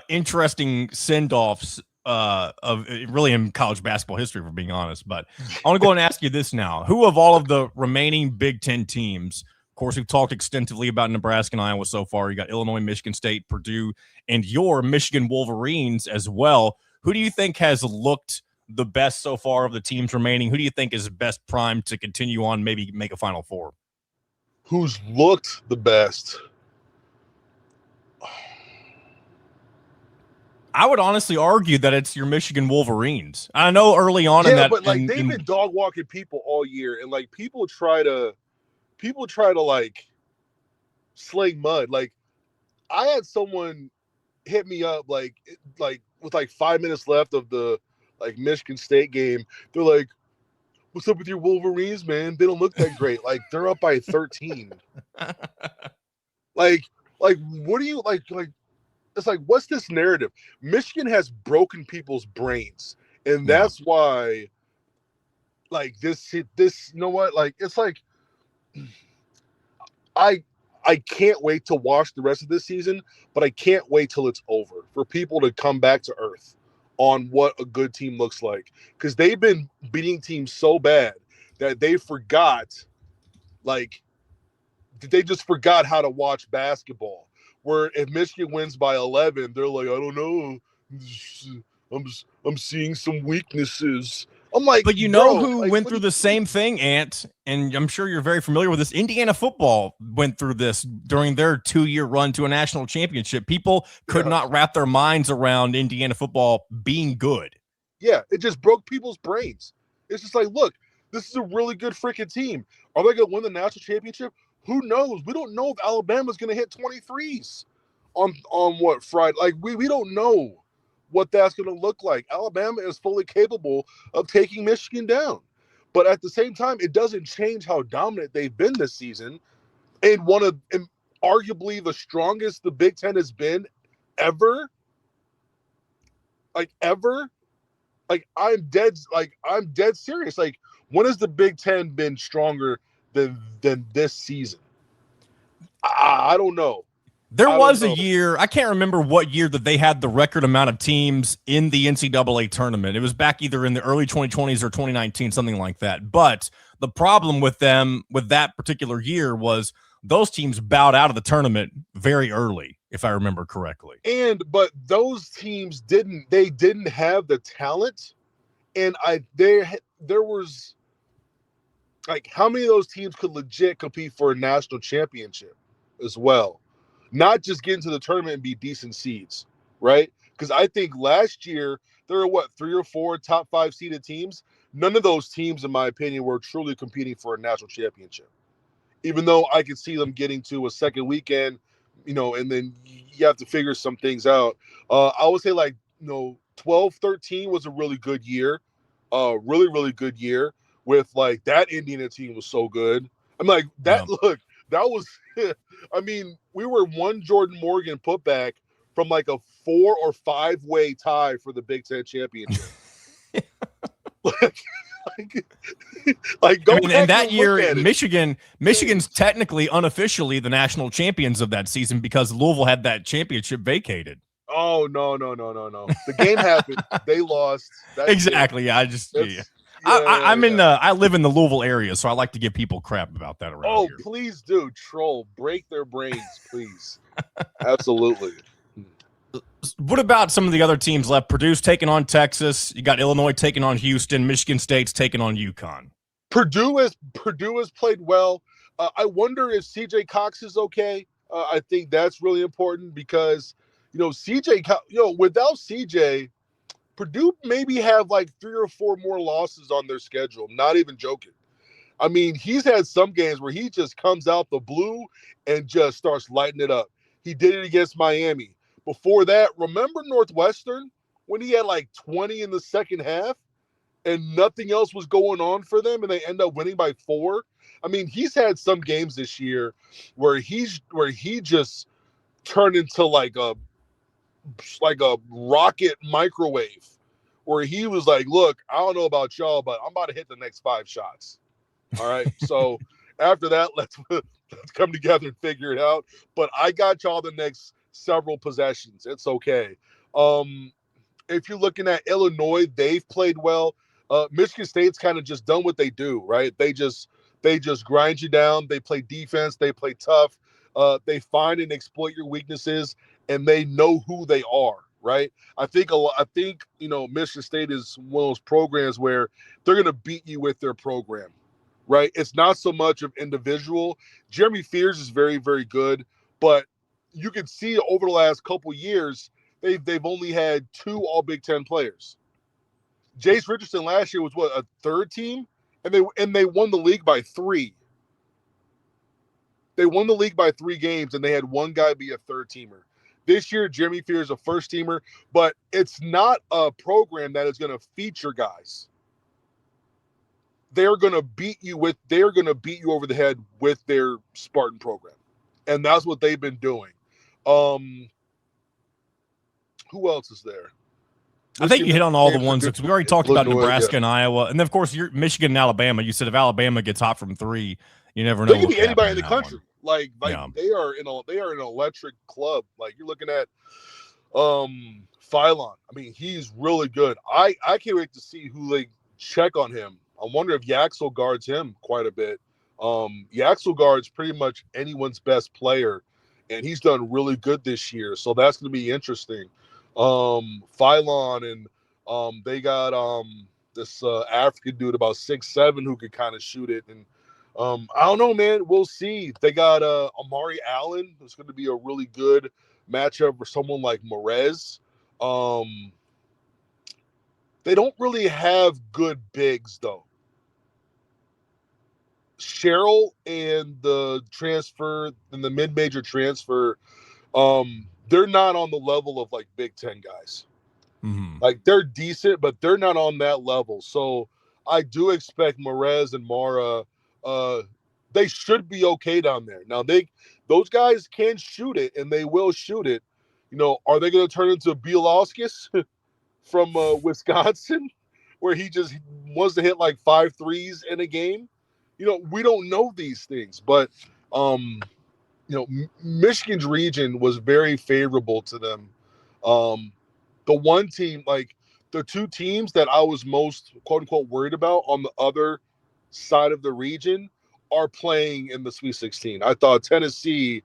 interesting send-offs of really in college basketball history, for being honest. But I want to go and ask you this now. Who of all of the remaining Big Ten teams, of course, we've talked extensively about Nebraska and Iowa so far. You got Illinois, Michigan State, Purdue, and your Michigan Wolverines as well. Who do you think has looked the best so far of the teams remaining? Who do you think is best primed to continue on, maybe make a Final Four? Who's looked the best? I would honestly argue that it's your Michigan Wolverines. I know early on in that, but like they've been dog walking people all year, and like people try to like sling mud. Like I had someone hit me up like with like 5 minutes left of the like Michigan State game. They're like, "What's up with your Wolverines, man? They don't look that great. Like they're up by 13. like what do you like? It's like, what's this narrative? Michigan has broken people's brains, and Yeah. that's why. Like this, you know what? Like it's like I can't wait to watch the rest of this season, but I can't wait till it's over for people to come back to earth on what a good team looks like, because they've been beating teams so bad that they forgot, like they just forgot how to watch basketball. Where if Michigan wins by 11, they're like, I don't know, I'm seeing some weaknesses. I'm like, But you know bro, who like went what do through you the mean? same thing, Ant, and I'm sure you're very familiar with this. Indiana football went through this during their 2-year run to a national championship. People could Yeah. not wrap their minds around Indiana football being good. Yeah, it just broke people's brains. It's just like, look, this is a really good freaking team. Are they going to win the national championship? Who knows? We don't know if Alabama's going to hit 23s on what Friday. Like we don't know what that's going to look like. Alabama is fully capable of taking Michigan down. But at the same time, it doesn't change how dominant they've been this season, and and arguably the strongest the Big Ten has been ever. Like ever. I'm dead serious. Like, when has the Big Ten been stronger than this season? I don't know. There I don't was a know. year, I can't remember what year, that they had the record amount of teams in the NCAA tournament. It was back either in the early 2020s or 2019, something like that. But the problem with them, with that particular year, was those teams bowed out of the tournament very early, if I remember correctly. But those teams didn't have the talent, and there was like, how many of those teams could legit compete for a national championship as well? Not just get into the tournament and be decent seeds, right? Because I think last year there were 3 or 4 top 5 seeded teams. None of those teams, in my opinion, were truly competing for a national championship. Even though I could see them getting to a second weekend, and then you have to figure some things out. I would say 12, 13 was a really good year. Really, really good year with like that Indiana team was so good. I'm like that. Yeah. Look, that was. I mean, we were one Jordan Morgan putback from like a 4 or 5 way tie for the Big Ten championship. like, go back and that and look year, at it. Michigan's technically unofficially the national champions of that season because Louisville had that championship vacated. Oh no. The game happened. They lost. That's Exactly. It. I just That's, I live in the Louisville area, so I like to give people crap about that around here. Please do, troll. Break their brains, please. Absolutely. What about some of the other teams left? Purdue's taking on Texas. You got Illinois taking on Houston. Michigan State's taking on UConn. Purdue has played well. I wonder if CJ Cox is okay. I think that's really important because without CJ, Purdue maybe have like 3 or 4 more losses on their schedule. I'm not even joking. I mean, he's had some games where he just comes out the blue and just starts lighting it up. He did it against Miami. Before that, remember Northwestern when he had like 20 in the second half and nothing else was going on for them and they end up winning by 4? I mean, he's had some games this year where he just turned into like a rocket microwave where he was like, look, I don't know about y'all, but I'm about to hit the next 5 shots. All right. So after that, let's come together and figure it out. But I got y'all the next several possessions. It's okay. If you're looking at Illinois, they've played well. Michigan State's kind of just done what they do, right? They just grind you down. They play defense. They play tough. They find and exploit your weaknesses, and they know who they are, right? I think Michigan State is one of those programs where they're going to beat you with their program. Right, it's not so much of individual. Jeremy Fears is very, very good, but you can see over the last couple years they've only had 2 All Big Ten players. Jace Richardson last year was a 3rd team, and they won the league by 3. They won the league by 3 games, and they had one guy be a third-teamer. This year, Jeremy Fear is a first-teamer, but it's not a program that is going to feature guys. They're going to beat you over the head with their Spartan program. And that's what they've been doing. Who else is there? I think you hit on all the ones because we already talked about Nebraska yeah. and Iowa. And then, of course, you're Michigan and Alabama. You said if Alabama gets hot from 3, you never know. They could be anybody in the country. One. Yeah. They are an electric club. Like, you're looking at Phylon. I mean, he's really good. I can't wait to see who they check on him. I wonder if Yaxel guards him quite a bit. Yaxel guards pretty much anyone's best player, and he's done really good this year. So that's going to be interesting. Phylon and they got this African dude about 6'7" who could kind of shoot it. And I don't know, man. We'll see. They got Amari Allen, who's going to be a really good matchup for someone like Morez. They don't really have good bigs, though. Cheryl and the transfer and the mid-major transfer, they're not on the level of like Big Ten guys. Mm-hmm. Like, they're decent, but they're not on that level. So I do expect Morez and Mara, they should be okay down there. Now those guys can shoot it, and they will shoot it. You know, are they going to turn into Bielowskis from Wisconsin, where he just wants to hit like 5 threes in a game? You know, we don't know these things, but Michigan's region was very favorable to them. The one team, like the 2 teams that I was most quote unquote worried about on the other side of the region are playing in the Sweet 16. I thought Tennessee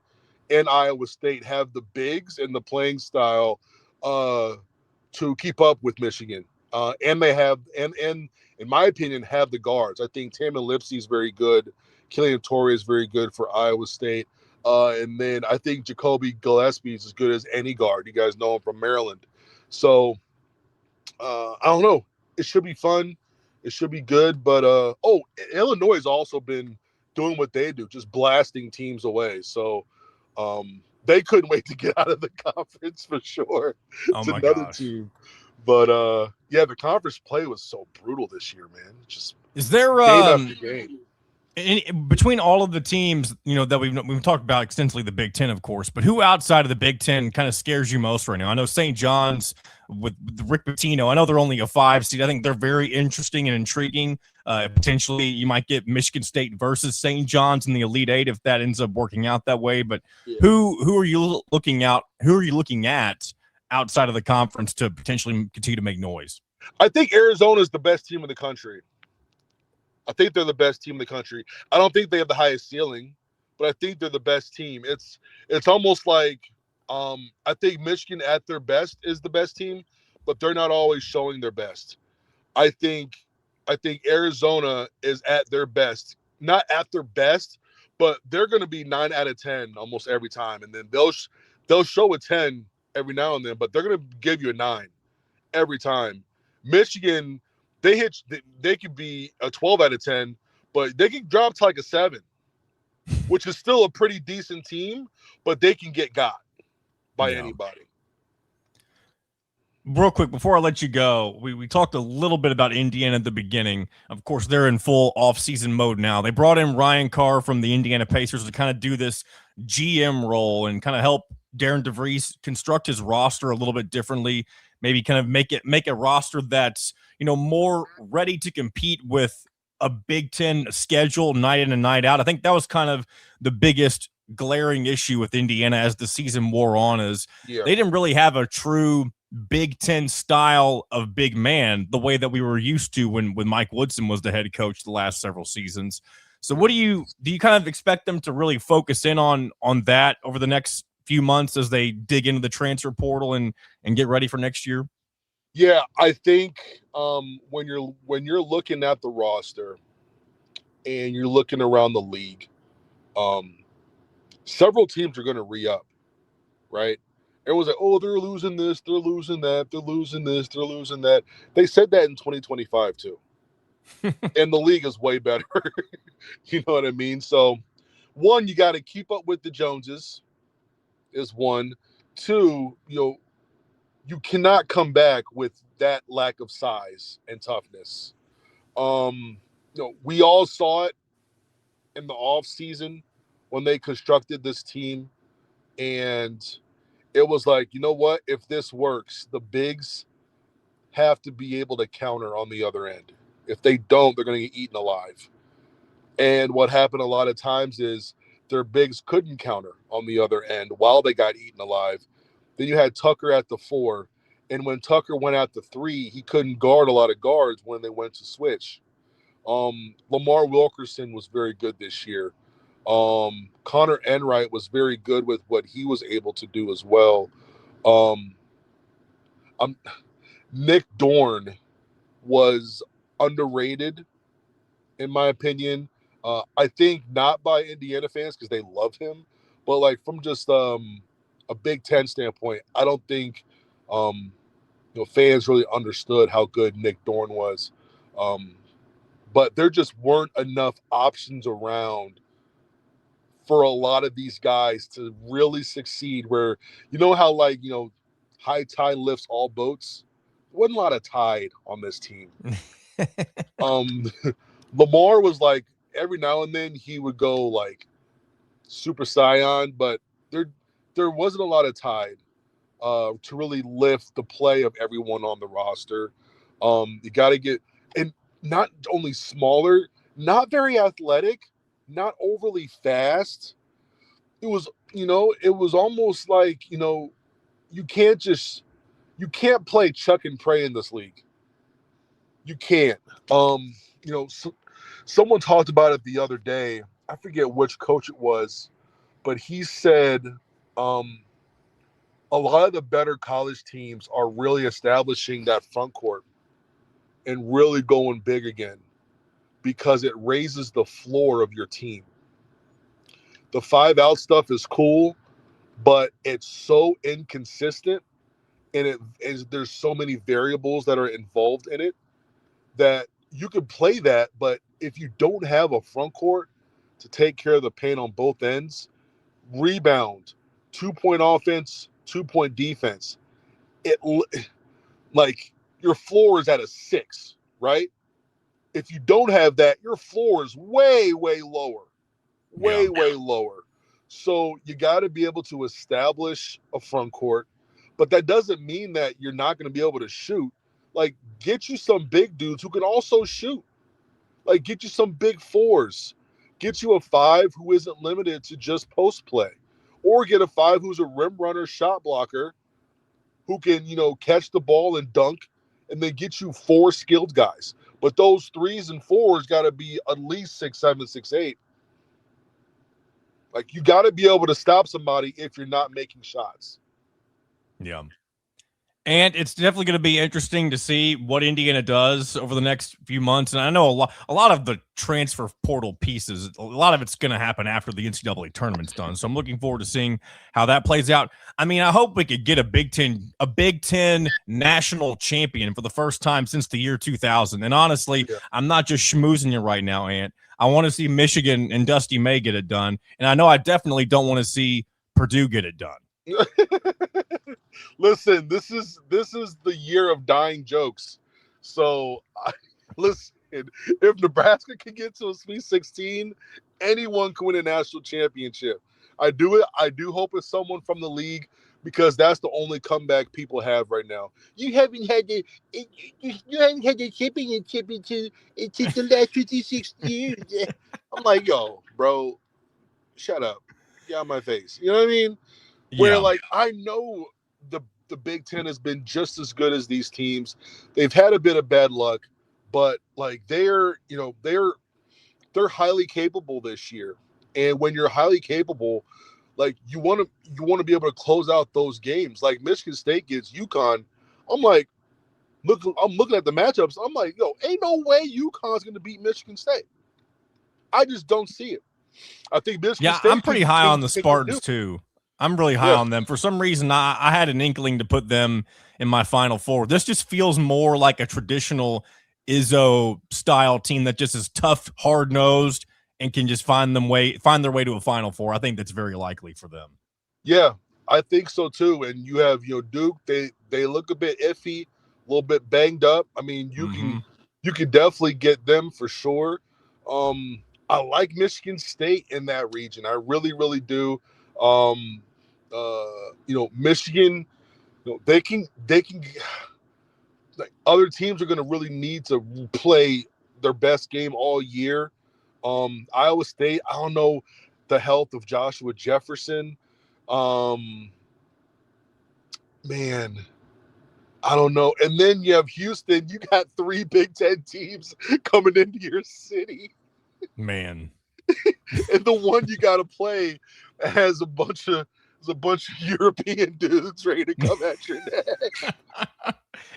and Iowa State have the bigs and the playing style to keep up with Michigan. And they have, and in my opinion, have the guards. I think Tamin Lipsey is very good. Killian Torrey is very good for Iowa State. And then I think Jacoby Gillespie is as good as any guard. You guys know him from Maryland. So I don't know. It should be fun. It should be good. But, Illinois has also been doing what they do, just blasting teams away. So they couldn't wait to get out of the conference for sure. It's another team. But, the conference play was so brutal this year, man. Just is there game after game. Between all of the teams, that we've talked about extensively, the Big Ten, of course, but who outside of the Big Ten kind of scares you most right now? I know St. John's with Rick Pitino. I know they're only a 5 seed. I think they're very interesting and intriguing. Potentially, you might get Michigan State versus St. John's in the Elite 8 if that ends up working out that way. But who are you looking out? Who are you looking at outside of the conference to potentially continue to make noise? I think Arizona is the best team in the country. I think they're the best team in the country. I don't think they have the highest ceiling, but I think they're the best team. It's almost like I think Michigan at their best is the best team, but they're not always showing their best. I think Arizona is at their best. Not at their best, but they're going to be 9 out of 10 almost every time. And then they'll show a 10 every now and then, but they're going to give you a 9 every time. Michigan, they could be a 12 out of 10, but they can drop to like a 7, which is still a pretty decent team, but they can get got by anybody. Real quick, before I let you go, we talked a little bit about Indiana at the beginning. Of course, they're in full off-season mode now. They brought in Ryan Carr from the Indiana Pacers to kind of do this GM role and kind of help Darian DeVries construct his roster a little bit differently, maybe kind of make a roster that's, more ready to compete with a Big Ten schedule night in and night out. I think that was kind of the biggest glaring issue with Indiana as the season wore on is they didn't really have a true Big Ten style of big man the way that we were used to when Mike Woodson was the head coach the last several seasons. So what do you kind of expect them to really focus in on that over the next few months as they dig into the transfer portal and get ready for next year? Yeah, I think when you're looking at the roster and you're looking around the league, several teams are going to re-up, right? Everyone's like, oh, they're losing this, they're losing that, they're losing this, they're losing that. They said that in 2025 too. And the league is way better. You know what I mean? So one, you got to keep up with the Joneses is one. Two, you cannot come back with that lack of size and toughness. We all saw it in the off season when they constructed this team, and it was like, you know what? If this works, the bigs have to be able to counter on the other end. If they don't, they're going to get eaten alive. And what happened a lot of times is their bigs couldn't counter on the other end while they got eaten alive. Then you had Tucker at the 4. And when Tucker went out to 3, he couldn't guard a lot of guards when they went to switch. Lamar Wilkerson was very good this year. Connor Enright was very good with what he was able to do as well. Nick Dorn was underrated, in my opinion. I think not by Indiana fans because they love him, but like from just a Big Ten standpoint, I don't think fans really understood how good Nick Dorn was. But there just weren't enough options around for a lot of these guys to really succeed. Where how high tide lifts all boats. There wasn't a lot of tide on this team. Lamar was like every now and then he would go like Super Saiyan, but there wasn't a lot of tide to really lift the play of everyone on the roster. You got to get and not only smaller, not very athletic, not overly fast. It was almost like you can't play chuck and pray in this league. You can't. Someone talked about it the other day. I forget which coach it was, but he said a lot of the better college teams are really establishing that front court and really going big again because it raises the floor of your team. The 5-out stuff is cool, but it's so inconsistent and there's so many variables that are involved in it that you could play that, but if you don't have a front court to take care of the paint on both ends, rebound, 2-point offense, 2-point defense, your floor is at a 6, right? If you don't have that, your floor is way, way lower, way lower. So you got to be able to establish a front court, but that doesn't mean that you're not going to be able to shoot. Like, get you some big dudes who can also shoot. Like, get you some big 4s. Get you a 5 who isn't limited to just post play. Or get a 5 who's a rim runner, shot blocker, who can, catch the ball and dunk, and then get you 4 skilled guys. But those 3s and 4s got to be at least 6'7", 6'8". Like, you got to be able to stop somebody if you're not making shots. Yeah. And it's definitely going to be interesting to see what Indiana does over the next few months. And I know a lot of the transfer portal pieces, a lot of it's going to happen after the NCAA tournament's done. So I'm looking forward to seeing how that plays out. I mean, I hope we could get a Big Ten national champion for the first time since the year 2000. And honestly, I'm not just schmoozing you right now, Ant. I want to see Michigan and Dusty May get it done. And I know I definitely don't want to see Purdue get it done. Listen, this is the year of dying jokes. So, listen, if Nebraska can get to a Sweet 16, anyone can win a national championship. I do hope it's someone from the league because that's the only comeback people have right now. You haven't had the championship into the last 56 years. I'm like, yo, bro, shut up. Get out of my face. You know what I mean? Where I know the Big Ten has been just as good as these teams. They've had a bit of bad luck, but they're highly capable this year. And when you're highly capable, you want to be able to close out those games. Like Michigan State gets UConn. I'm looking at the matchups. I'm like, yo, ain't no way UConn's going to beat Michigan State. I just don't see it. I think Michigan State. I'm pretty high on the Spartans too. I'm really high on them. For some reason, I had an inkling to put them in my Final Four. This just feels more like a traditional Izzo-style team that just is tough, hard-nosed, and can just find their way to a Final Four. I think that's very likely for them. Yeah, I think so too. And you have, Duke, they look a bit iffy, a little bit banged up. I mean, you can definitely get them for sure. I like Michigan State in that region. I really, really do. Michigan, they can like other teams are going to really need to play their best game all year. Iowa State, I don't know the health of Joshua Jefferson. Man, I don't know. And then you have Houston. You got 3 Big Ten teams coming into your city. Man. And the one you got to play has a bunch of European dudes ready to come at your neck.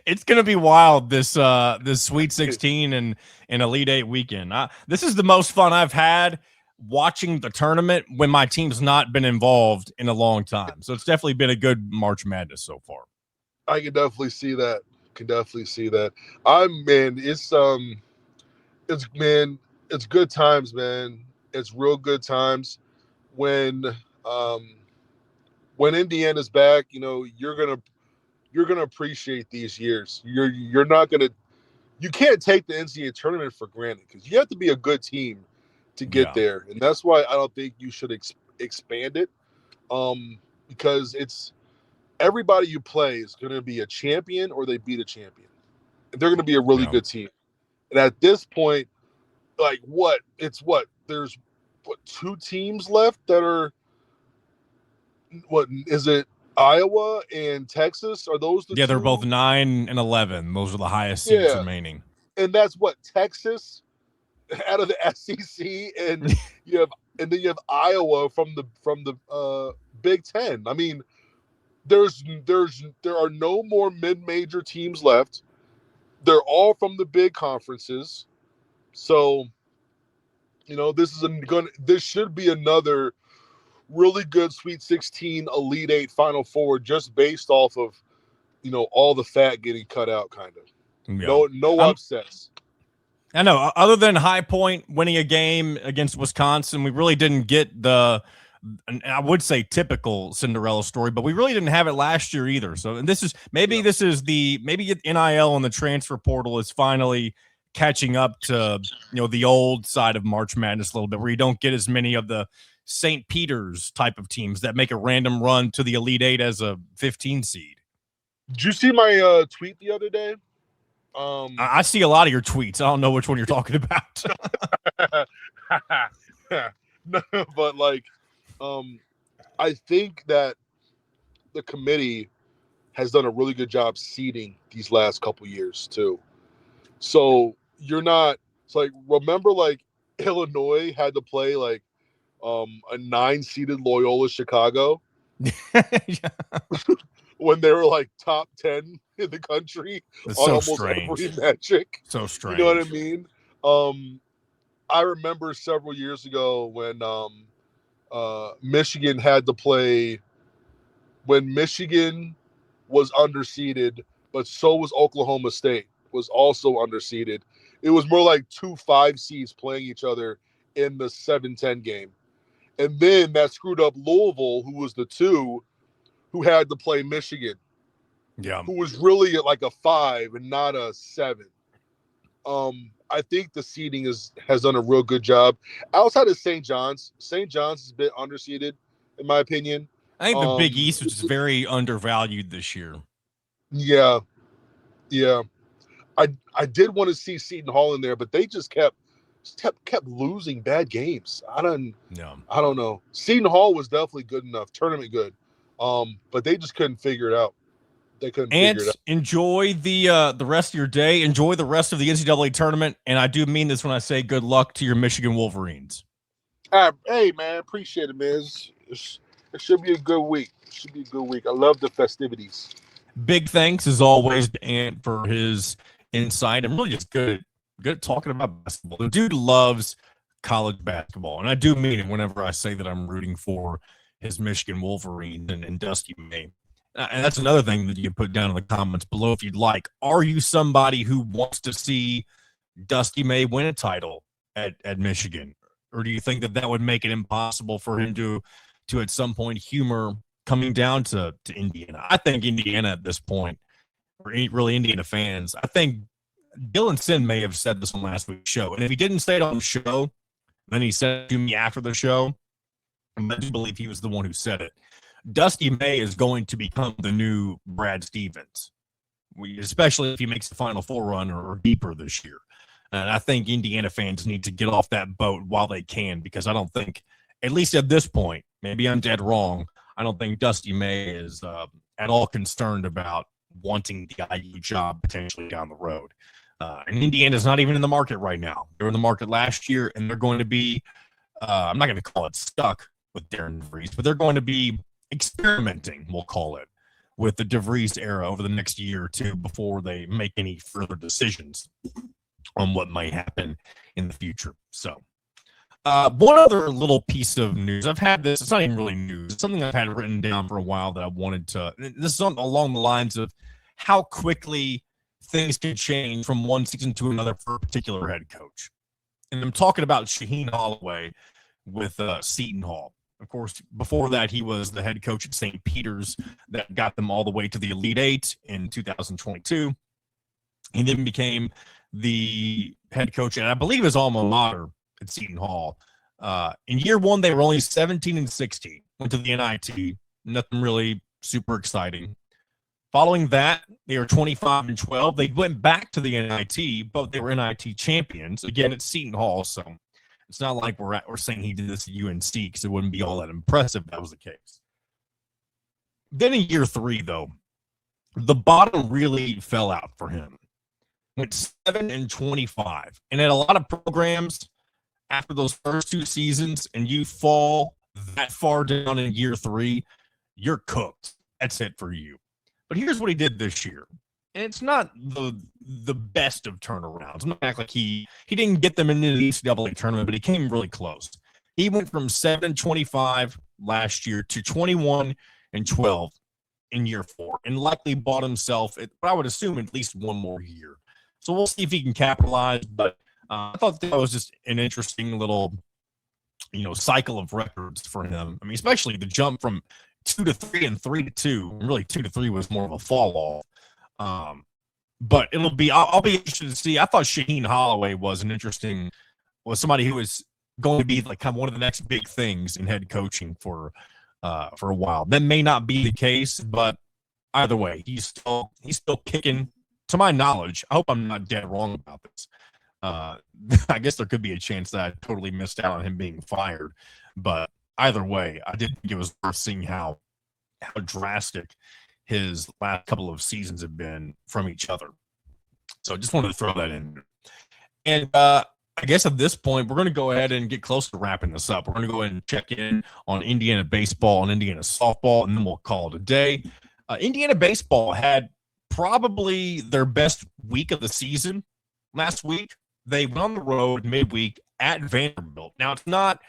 It's gonna be wild this Sweet 16 and Elite 8 weekend. This is the most fun I've had watching the tournament when my team's not been involved in a long time. So it's definitely been a good March Madness so far. I can definitely see that. It's good times, man. It's real good times when Indiana's back. You're gonna appreciate these years. You can't take the NCAA tournament for granted because you have to be a good team to get there, and that's why I don't think you should expand it. Because it's everybody you play is going to be a champion or they beat a champion, and they're going to be a really good team. And at this point, like there's 2 teams left that are what is it? Iowa and Texas, are those the 2? They're both 9 and 11. Those are the highest seeds remaining. And that's what Texas out of the SEC, and you have Iowa from the Big Ten. I mean, there are no more mid-major teams left. They're all from the big conferences. So, this should be another really good Sweet 16, Elite 8, Final Four, just based off of, all the fat getting cut out, kind of. Yeah. No upsets. I know. Other than High Point winning a game against Wisconsin, we really didn't get the, I would say, typical Cinderella story, but we really didn't have it last year either. So, and this is maybe NIL and the transfer portal is finally catching up to the old side of March Madness a little bit, where you don't get as many of the St. Peter's type of teams that make a random run to the Elite 8 as a 15 seed. Did you see my tweet the other day? I see a lot of your tweets. I don't know which one you're talking about. No, but I think that the committee has done a really good job seeding these last couple years too. So remember Illinois had to play a 9-seeded Loyola Chicago when they were top 10 in the country on almost strange. Every metric. So strange. You know what I mean? I remember several years ago when Michigan had to play, when Michigan was underseeded, but so was Oklahoma State, was also underseeded. It was more like 2 5 seeds playing each other in the 7-10 game. And then that screwed up Louisville, who was the 2, who had to play Michigan. Yeah. Who was really at a 5 and not a 7. I think the seeding has done a real good job. Outside of St. John's has been underseeded, in my opinion. I think the Big East is very undervalued this year. Yeah. I did want to see Seton Hall in there, but they just kept losing bad games. I don't know. Seton Hall was definitely good enough, tournament good. But they just couldn't figure it out. Enjoy the rest of your day. Enjoy the rest of the NCAA tournament. And I do mean this when I say good luck to your Michigan Wolverines. Hey, man, appreciate it, man. It should be a good week. I love the festivities. Big thanks, as always, to Ant for his insight. I'm really just good at talking about basketball. The dude loves college basketball, and I do mean it whenever I say that I'm rooting for his Michigan Wolverines and Dusty May. And that's another thing that you can put down in the comments below if you'd like. Are you somebody who wants to see Dusty May win a title at Michigan? Or do you think that that would make it impossible for him to at some point humor coming down to Indiana? I think Indiana at this point, or really Indiana fans, I think Dylan Sin may have said this on last week's show. And if he didn't say it on the show, then he said it to me after the show. And I do believe he was the one who said it. Dusty May is going to become the new Brad Stevens, especially if he makes the Final Four run or deeper this year. And I think Indiana fans need to get off that boat while they can, because I don't think, at least at this point, maybe I'm dead wrong, I don't think Dusty May is at all concerned about wanting the IU job potentially down the road. And Indiana's not even in the market right now. They were in the market last year, and they're going to be, I'm not going to call it stuck with Darian DeVries, but they're going to be experimenting, we'll call it, with the DeVries era over the next year or two before they make any further decisions on what might happen in the future. So one other little piece of news. I've had this, it's not even really news. It's something I've had written down for a while that I wanted to, this is along the lines of how quickly things can change from one season to another for a particular head coach. And I'm talking about Shaheen Holloway with Seton Hall. Of course, before that, he was the head coach at St. Peter's that got them all the way to the Elite Eight in 2022. He then became the head coach, and I believe his alma mater at Seton Hall. In year one, they were only 17-16. Went to the NIT. Nothing really super exciting. Following that, they were 25-12. They went back to the NIT, but they were NIT champions. Again, at Seton Hall, so it's not like we're saying he did this at UNC, because it wouldn't be all that impressive if that was the case. Then in year three, though, the bottom really fell out for him. Went 7-25. And at a lot of programs, after those first two seasons, and you fall that far down in year three, you're cooked. That's it for you. But here's what he did this year. And it's not the best of turnarounds. I'm not acting like he didn't get them into the NCAA tournament, but he came really close. He went from 7-25 last year to 21-12 in year four, and likely bought himself, I would assume, at least one more year. So we'll see if he can capitalize. But I thought that was just an interesting little, cycle of records for him. I mean, especially the jump from 2-3 and 3-2. Really, 2-3 was more of a fall off. But it'll be, I'll be interested to see. I thought Shaheen Holloway was somebody who was going to be like kind of one of the next big things in head coaching for a while. That may not be the case, but either way, he's still kicking. To my knowledge, I hope I'm not dead wrong about this. I guess there could be a chance that I totally missed out on him being fired, but either way, I did think it was worth seeing how drastic his last couple of seasons have been from each other. So I just wanted to throw that in. And I guess at this point, we're going to go ahead and get close to wrapping this up. We're going to go ahead and check in on Indiana baseball and Indiana softball, and then we'll call it a day. Indiana baseball had probably their best week of the season last week. They went on the road midweek at Vanderbilt. Now, it's not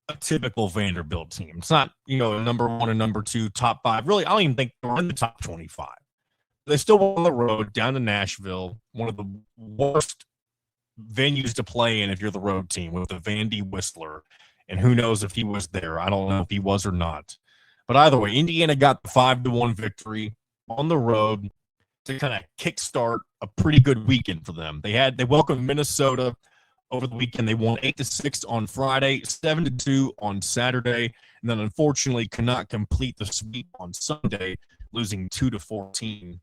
a typical Vanderbilt team. It's not, number one and number two, top five. Really, I don't even think they're in the top 25. They still went on the road down to Nashville, one of the worst venues to play in if you're the road team, with the Vandy Whistler. And who knows if he was there. I don't know if he was or not. But either way, Indiana got the 5-1 victory on the road to kind of kickstart a pretty good weekend for them. They welcomed Minnesota over the weekend. They won 8-6 on Friday, 7-2 on Saturday, and then unfortunately could not complete the sweep on Sunday, losing 2-14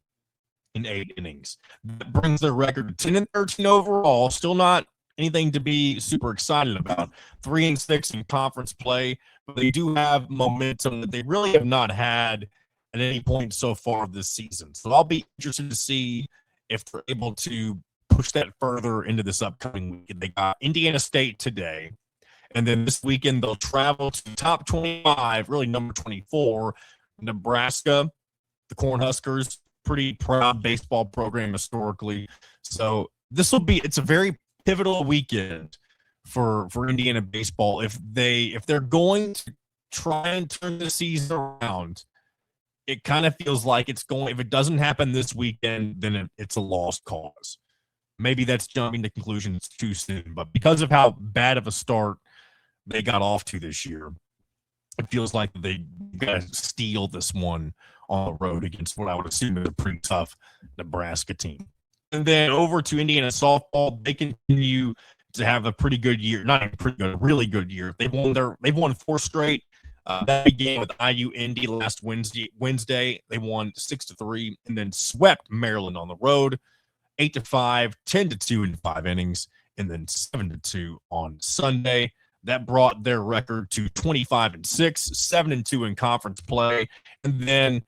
in 8 innings. That brings their record to 10-13 overall. Still not anything to be super excited about. 3-6 in conference play, but they do have momentum that they really have not had at any point so far this season. So I'll be interested to see if they're able to push that further into this upcoming weekend. They got Indiana State today, and then this weekend they'll travel to top 25, really number 24, Nebraska, the Cornhuskers, pretty proud baseball program historically. So it's a very pivotal weekend for Indiana baseball. If they're going to try and turn the season around, it kind of feels like if it doesn't happen this weekend, then it's a lost cause. Maybe that's jumping to conclusions too soon, but because of how bad of a start they got off to this year, it feels like they got to steal this one on the road against what I would assume is a pretty tough Nebraska team. And then over to Indiana softball, they continue to have a pretty good year. Not even pretty good, a really good year. They've won 4 straight. That began with IU Indy last Wednesday. They won 6-3 and then swept Maryland on the road, 8-5, 10-2 in 5 innings, and then 7-2 on Sunday. That brought their record to 25-6, 7-2 in conference play. And then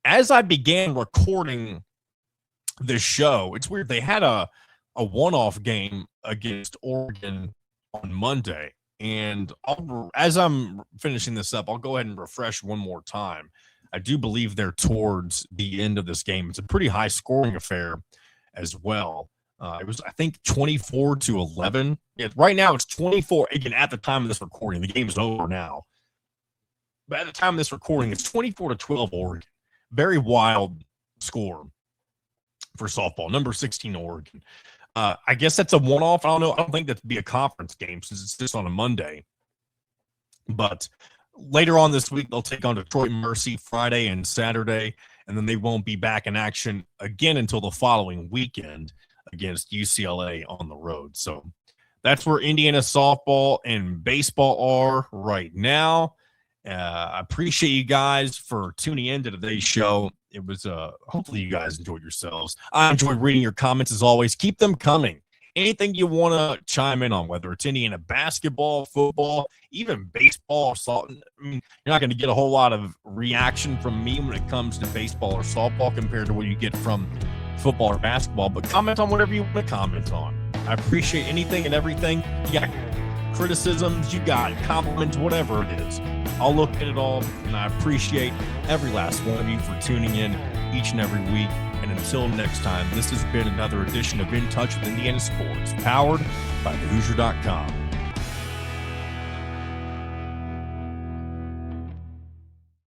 as I began recording this show, it's weird. They had a one-off game against Oregon on Monday. And as I'm finishing this up, I'll go ahead and refresh one more time. I do believe they're towards the end of this game. It's a pretty high-scoring affair as well. It was, I think, 24-11. Yeah, right now it's 24. Again, at the time of this recording, the game is over now. But at the time of this recording, it's 24-12 Oregon. Very wild score for softball. Number 16 Oregon. I guess that's a one-off. I don't know. I don't think that'd be a conference game since it's just on a Monday. But later on this week, they'll take on Detroit Mercy Friday and Saturday, and then they won't be back in action again until the following weekend against UCLA on the road. So that's where Indiana softball and baseball are right now. I appreciate you guys for tuning in to today's show. It was hopefully you guys enjoyed yourselves. I enjoyed reading your comments as always. Keep them coming. Anything you want to chime in on, whether it's Indiana basketball, football, even baseball, I mean, you're not going to get a whole lot of reaction from me when it comes to baseball or softball compared to what you get from football or basketball, but comment on whatever you want to comment on. I appreciate anything and everything. You got criticisms, you got compliments, whatever it is. I'll look at it all, and I appreciate every last one of you for tuning in each and every week. And until next time, this has been another edition of In Touch with Indiana Sports, powered by thehoosier.com.